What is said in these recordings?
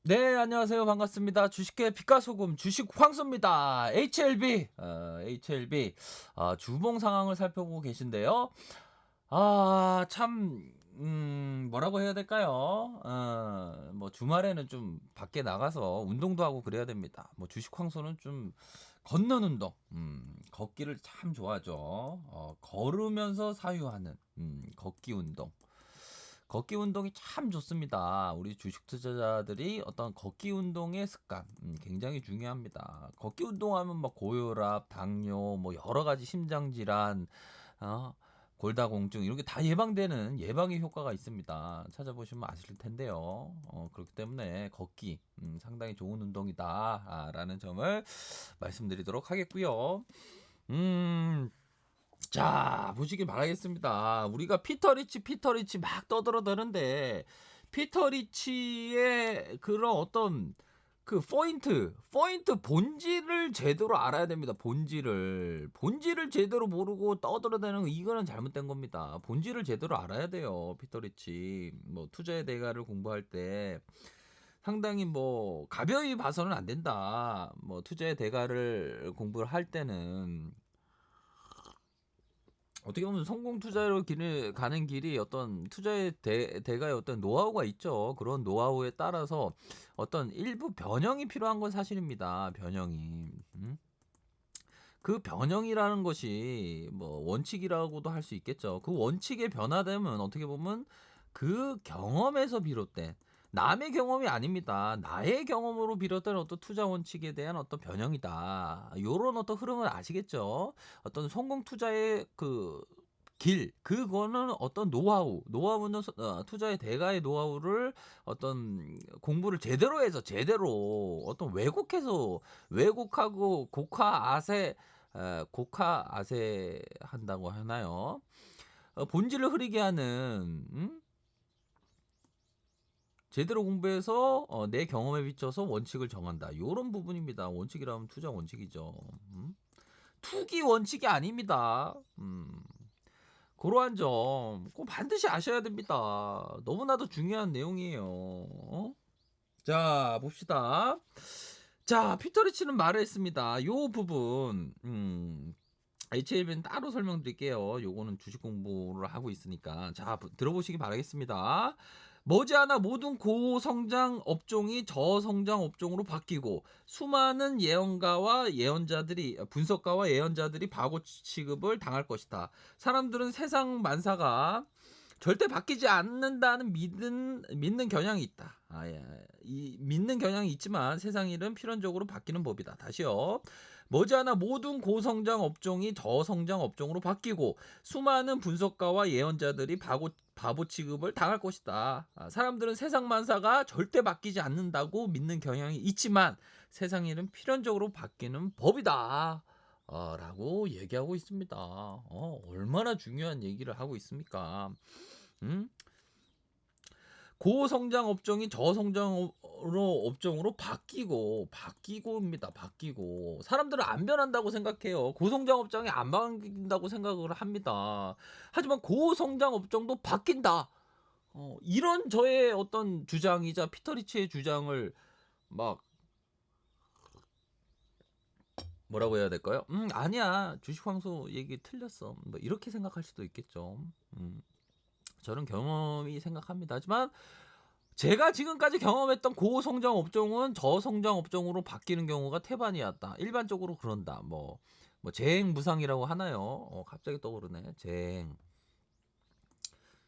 네, 안녕하세요. 반갑습니다. 주식회 빛과소금 주식 황소입니다. HLB, HLB, 주봉 상황을 살펴보고 계신데요. 참, 뭐라고 해야 될까요? 뭐, 주말에는 좀 밖에 나가서 운동도 하고 그래야 됩니다. 뭐, 주식 황소는 좀 걷는 운동, 걷기를 참 좋아하죠. 걸으면서 사유하는, 걷기 운동. 걷기 운동이 참 좋습니다. 우리 주식 투자자들이 어떤 걷기 운동의 습관 굉장히 중요합니다. 걷기 운동하면 뭐 고혈압, 당뇨, 뭐 여러 가지 심장 질환, 어, 골다공증 이런 게 다 예방되는 예방의 효과가 있습니다. 찾아보시면 아실 텐데요. 그렇기 때문에 걷기 상당히 좋은 운동이다라는 점을 말씀드리도록 하겠고요. 음, 자, 보시기 바라겠습니다. 우리가 피터 리치 막 떠들어대는데, 피터 리치의 그런 어떤 그 포인트 본질을 제대로 알아야 됩니다. 본질을 제대로 모르고 떠들어대는 거, 이거는 잘못된 겁니다. 본질을 제대로 알아야 돼요. 피터 리치 뭐 투자의 대가를 공부할 때 상당히 뭐 가벼이 봐서는 안 된다. 뭐 투자의 대가를 공부를 할 때는 어떻게 보면 성공 투자로 가는 길이 어떤 투자의 대가의 어떤 노하우가 있죠. 그런 노하우에 따라서 어떤 일부 변형이 필요한 건 사실입니다. 변형이. 그 변형이라는 것이 뭐 원칙이라고도 할 수 있겠죠. 그 원칙에 변화되면 어떻게 보면 그 경험에서 비롯된 남의 경험이 아닙니다. 나의 경험으로 비롯된 어떤 투자 원칙에 대한 어떤 변형이다. 요런 어떤 흐름을 아시겠죠? 어떤 성공 투자의 그 그거는 어떤 노하우는 투자의 대가의 노하우를 어떤 공부를 제대로 해서 제대로 어떤 왜곡하고 곡하아세 한다고 하나요? 본질을 흐리게 하는 제대로 공부해서 내 경험에 비춰서 원칙을 정한다. 요런 부분입니다. 원칙이라면 투자 원칙이죠. 투기 원칙이 아닙니다. 그러한 점 꼭 반드시 아셔야 됩니다. 너무나도 중요한 내용이에요. 자, 봅시다. 자, 피터 리치는 말을 했습니다. 요 부분, HLB는 따로 설명드릴게요. 요거는 주식 공부를 하고 있으니까. 자, 들어보시기 바라겠습니다. 머지않아 모든 고성장 업종이 저성장 업종으로 바뀌고 수많은 분석가와 예언자들이 바보 취급을 당할 것이다. 사람들은 세상 만사가 절대 바뀌지 않는다는 믿는 경향이 있다. 이 믿는 경향이 있지만 세상 일은 필연적으로 바뀌는 법이다. 다시요. 머지않아 모든 고성장 업종이 저성장 업종으로 바뀌고 수많은 분석가와 예언자들이 바보 취급을 당할 것이다. 사람들은 세상 만사가 절대 바뀌지 않는다고 믿는 경향이 있지만 세상 일은 필연적으로 바뀌는 법이다. 라고 얘기하고 있습니다. 얼마나 중요한 얘기를 하고 있습니까? 음? 고성장 업종이 업종으로 바뀌고입니다. 바뀌고 사람들은 안 변한다고 생각해요. 고성장 업종이 안 바뀐다고 생각을 합니다. 하지만 고성장 업종도 바뀐다. 이런 저의 어떤 주장이자 피터 리치의 주장을 막 뭐라고 해야 될까요? 아니야, 주식 황소 얘기 틀렸어. 뭐 이렇게 생각할 수도 있겠죠. 저는 경험이 생각합니다. 하지만 제가 지금까지 경험했던 고성장 업종은 저성장 업종으로 바뀌는 경우가 태반이었다. 일반적으로 그런다. 뭐 재행무상이라고 하나요? 갑자기 떠오르네. 재행.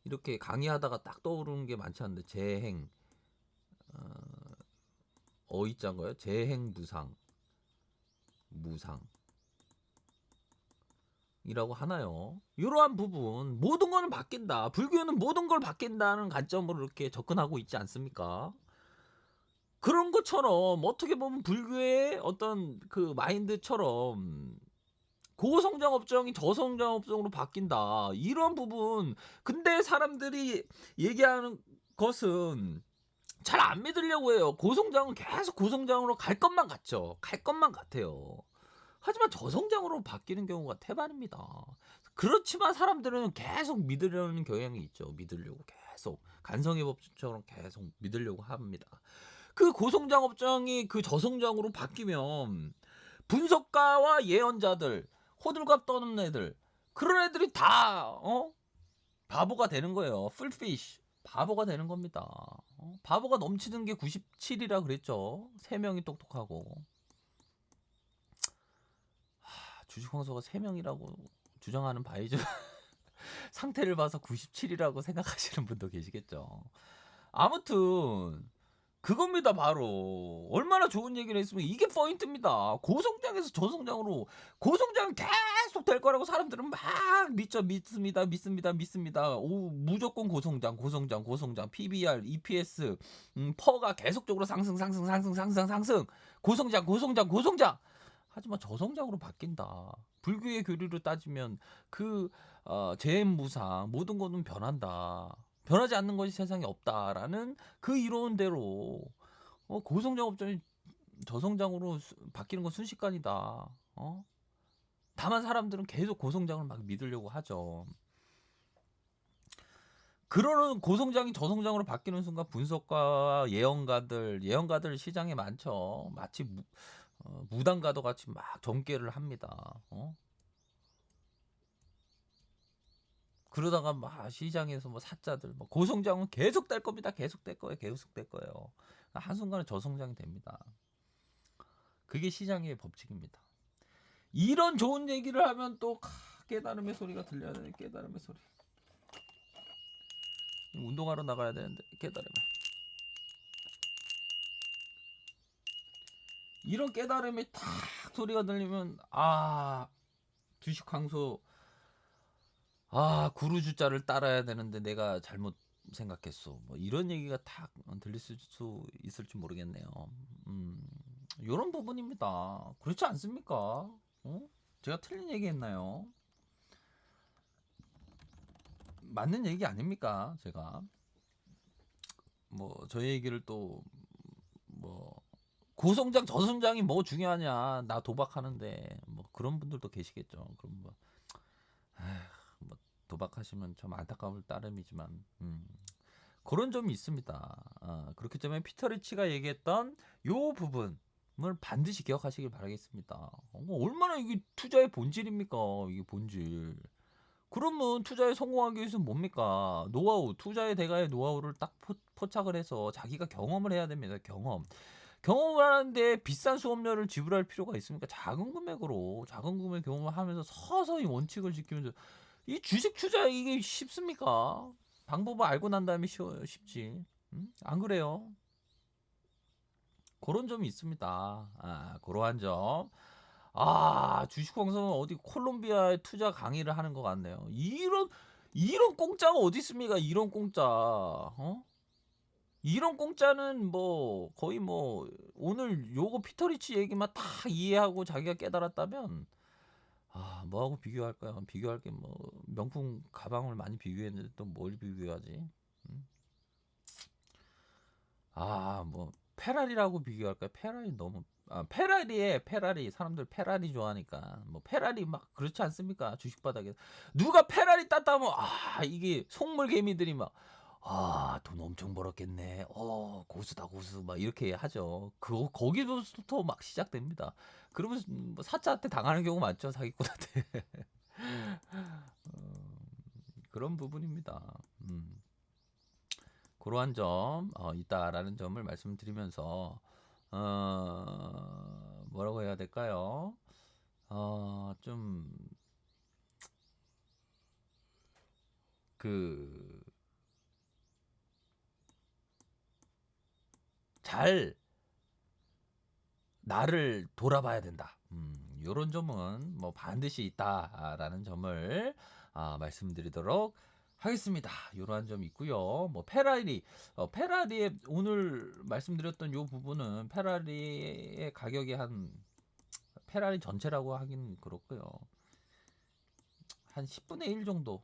이렇게 강의하다가 딱 떠오르는 게 많지 않은데 재행. 어이자인가요? 재행무상. 무상. 이라고 하나요? 이러한 부분 모든 거는 바뀐다. 불교는 모든 걸 바뀐다는 관점으로 이렇게 접근하고 있지 않습니까? 그런 것처럼 어떻게 보면 불교의 어떤 그 마인드처럼 고성장 업종이 저성장 업종으로 바뀐다. 이런 부분. 근데 사람들이 얘기하는 것은 잘 안 믿으려고 해요. 고성장은 계속 고성장으로 갈 것만 같죠. 갈 것만 같아요. 하지만 저성장으로 바뀌는 경우가 태반입니다. 그렇지만 사람들은 계속 믿으려는 경향이 있죠. 믿으려고 계속 간성의 법칙처럼 계속 믿으려고 합니다. 그 고성장 업종이 그 저성장으로 바뀌면 분석가와 예언자들, 호들갑 떠는 애들, 그런 애들이 다 바보가 되는 거예요. 풀피쉬. 바보가 되는 겁니다. 바보가 넘치는 게 97이라 그랬죠. 3명이 똑똑하고. 주식 황소가 3명이라고 주장하는 바이즈 상태를 봐서 97이라고 생각하시는 분도 계시겠죠. 아무튼 그겁니다. 바로 얼마나 좋은 얘기를 했으면 이게 포인트입니다. 고성장에서 저성장으로, 고성장은 계속 될 거라고 사람들은 막 믿습니다. 오, 무조건 고성장, PBR, EPS, 퍼가 계속적으로 상승. 고성장. 하지만 저성장으로 바뀐다. 불교의 교리로 따지면 그 재무상 모든 것은 변한다. 변하지 않는 것이 세상에 없다라는 그 이론대로 고성장 업종이 저성장으로 바뀌는 건 순식간이다. 다만 사람들은 계속 고성장을 막 믿으려고 하죠. 그러는 고성장이 저성장으로 바뀌는 순간 분석가 예언가들 시장에 많죠. 마치 무당가도 같이 막 점괘를 합니다. 그러다가 막 시장에서 뭐 사자들 뭐 고성장은 계속 될 겁니다. 계속 될 거예요. 한순간에 저성장이 됩니다. 그게 시장의 법칙입니다. 이런 좋은 얘기를 하면 또 깨달음의 소리가 들려야 되는 깨달음의 소리. 운동하러 나가야 되는데 깨달음. 이런 깨달음이 탁 소리가 들리면 주식 황소 구루 주자를 따라야 되는데 내가 잘못 생각했어. 뭐 이런 얘기가 탁 들릴 수 있을지 모르겠네요. 이런 부분입니다. 그렇지 않습니까? 제가 틀린 얘기했나요? 맞는 얘기 아닙니까? 제가 뭐 저희 얘기를 또 뭐 고성장 저성장이 뭐 중요하냐, 나 도박하는데 뭐 그런 분들도 계시겠죠. 그럼 뭐 도박하시면 좀 안타까울 따름이지만 그런 점이 있습니다. 그렇기 때문에 피터 리치가 얘기했던 요 부분을 반드시 기억하시길 바라겠습니다. 얼마나 이게 투자의 본질입니까? 이게 본질. 그러면 투자에 성공하기 위해서는 뭡니까? 노하우, 투자의 대가의 노하우를 딱 포착을 해서 자기가 경험을 해야 됩니다. 경험을 하는데 비싼 수업료를 지불할 필요가 있습니까? 작은 금액 경험을 하면서 서서히 원칙을 지키면서 이 주식 투자 이게 쉽습니까? 방법을 알고 난 다음에 쉽지. 안 그래요? 그런 점이 있습니다. 그러한 점. 주식광선은 어디 콜롬비아에 투자 강의를 하는 것 같네요. 이런 공짜가 어디 있습니까? 이런 공짜. 이런 공짜는 뭐 거의 뭐 오늘 요거 피터리치 얘기만 다 이해하고 자기가 깨달았다면 뭐하고 비교할까요? 비교할 게 뭐 명품 가방을 많이 비교했는데 또 뭘 비교하지? 뭐 페라리라고 비교할까요? 페라리 너무 페라리 사람들 페라리 좋아하니까 뭐 페라리 막 그렇지 않습니까? 주식 바닥에 누가 페라리 땄다면 이게 속물 개미들이 막 돈 엄청 벌었겠네. 고수다 고수 막 이렇게 하죠. 거기서부터 막 시작됩니다. 그러면 뭐 사자한테 당하는 경우 많죠. 사기꾼한테. 그런 부분입니다. 그러한 점 있다라는 점을 말씀드리면서 뭐라고 해야 될까요? 좀 잘 나를 돌아봐야 된다. 요런 점은 뭐 반드시 있다라는 점을 말씀드리도록 하겠습니다. 이러한 점이 있고요. 뭐 페라리의 오늘 말씀드렸던 요 부분은 페라리의 가격이 페라리 전체라고 하긴 그렇고요. 한 10분의 1 정도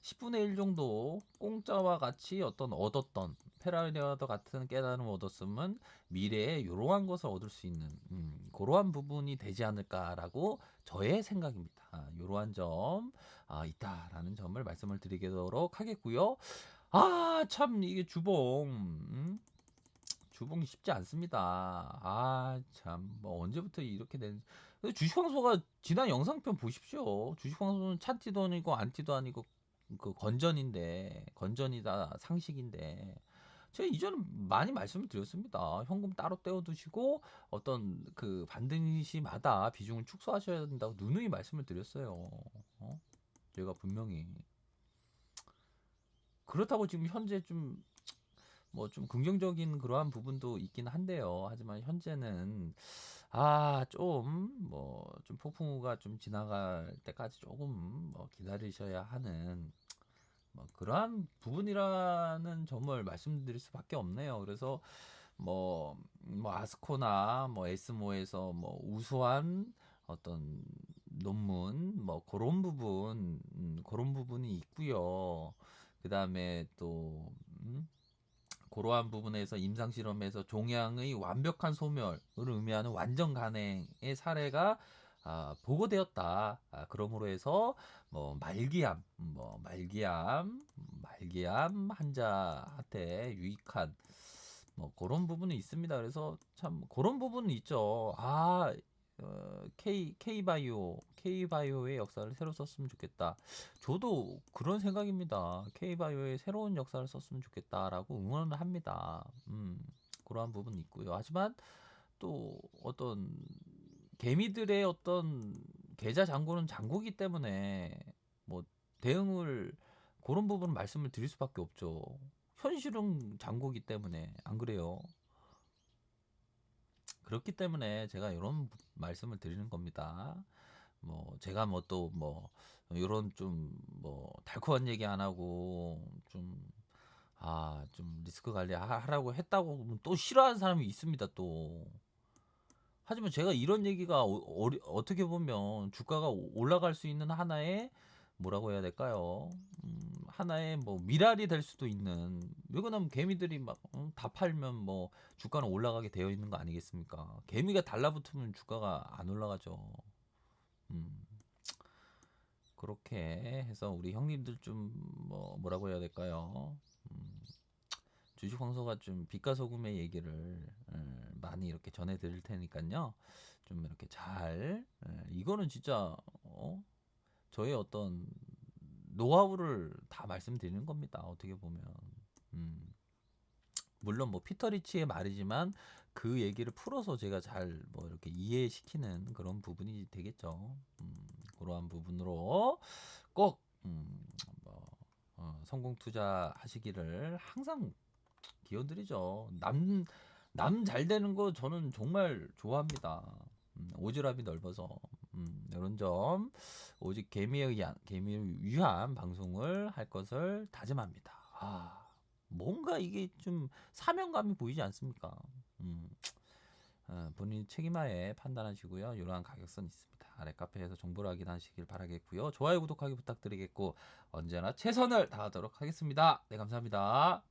10분의 1 정도 공짜와 같이 얻었던 페라리와 같은 깨달음을 얻었으면 미래에 이러한 것을 얻을 수 있는 그러한 부분이 되지 않을까라고 저의 생각입니다. 이러한 점 있다라는 점을 말씀을 드리도록 하겠고요. 참 이게 주봉 주봉이 쉽지 않습니다. 아, 참, 뭐 언제부터 이렇게 된? 근데 주식황소가 지난 영상편 보십시오. 주식황소는 찬띠도 아니고 안띠도 아니고 그 건전이다 상식인데. 제가 이전에 많이 말씀을 드렸습니다. 현금 따로 떼어두시고 어떤 그 반드시마다 비중을 축소하셔야 된다고 누누이 말씀을 드렸어요. 제가 분명히 그렇다고 지금 현재 좀 뭐 좀 긍정적인 그러한 부분도 있긴 한데요. 하지만 현재는 좀 폭풍우가 좀 지나갈 때까지 조금 뭐 기다리셔야 하는 뭐 그러한 부분이라는 점을 말씀드릴 수밖에 없네요. 그래서 뭐 아스코나 뭐 에스모에서 뭐 우수한 어떤 논문 뭐 그런 부분이 있고요. 그다음에 또 그러한 부분에서 임상 실험에서 종양의 완벽한 소멸을 의미하는 완전 간행의 사례가 보고되었다. 그러므로 해서 말기암 환자한테 유익한 뭐 그런 부분이 있습니다. 그래서 참 그런 부분은 있죠. K바이오의 역사를 새로 썼으면 좋겠다. 저도 그런 생각입니다. K바이오의 새로운 역사를 썼으면 좋겠다라고 응원을 합니다. 그러한 부분이 있고요. 하지만 또 어떤 개미들의 어떤 계좌 잔고는 잔고기 때문에 뭐 대응을 그런 부분 말씀을 드릴 수밖에 없죠. 현실은 잔고기 때문에 안 그래요? 그렇기 때문에 제가 이런 말씀을 드리는 겁니다. 뭐 제가 뭐 또 뭐 이런 좀 뭐 달콤한 얘기 안 하고 좀 리스크 관리 하라고 했다고 하면 또 싫어하는 사람이 있습니다 또. 하지만 제가 이런 얘기가 어떻게 보면 주가가 올라갈 수 있는 하나의 뭐라고 해야 될까요? 하나의 뭐 미랄이 될 수도 있는. 왜 그러냐면 개미들이 막 다 팔면 뭐 주가는 올라가게 되어 있는 거 아니겠습니까? 개미가 달라붙으면 주가가 안 올라가죠. 음, 그렇게 해서 우리 형님들 좀 뭐라고 해야 될까요? 음, 주식 황소가 좀 빛과 소금의 얘기를 많이 이렇게 전해 드릴 테니까요. 좀 이렇게 이거는 진짜 저의 어떤 노하우를 다 말씀드리는 겁니다. 어떻게 보면. 음, 물론 뭐 피터 리치의 말이지만 그 얘기를 풀어서 제가 잘 뭐 이렇게 이해시키는 그런 부분이 되겠죠. 그러한 부분으로 꼭 성공 투자하시기를 항상 기원드리죠. 남 잘 되는 거 저는 정말 좋아합니다. 오지랖이 넓어서 이런 점 오직 개미를 위한 방송을 할 것을 다짐합니다. 뭔가 이게 좀 사명감이 보이지 않습니까? 음, 본인 책임하에 판단하시고요. 이러한 가격선 있습니다. 아래 카페에서 정보를 확인하시길 바라겠고요. 좋아요, 구독하기 부탁드리겠고 언제나 최선을 다하도록 하겠습니다. 네, 감사합니다.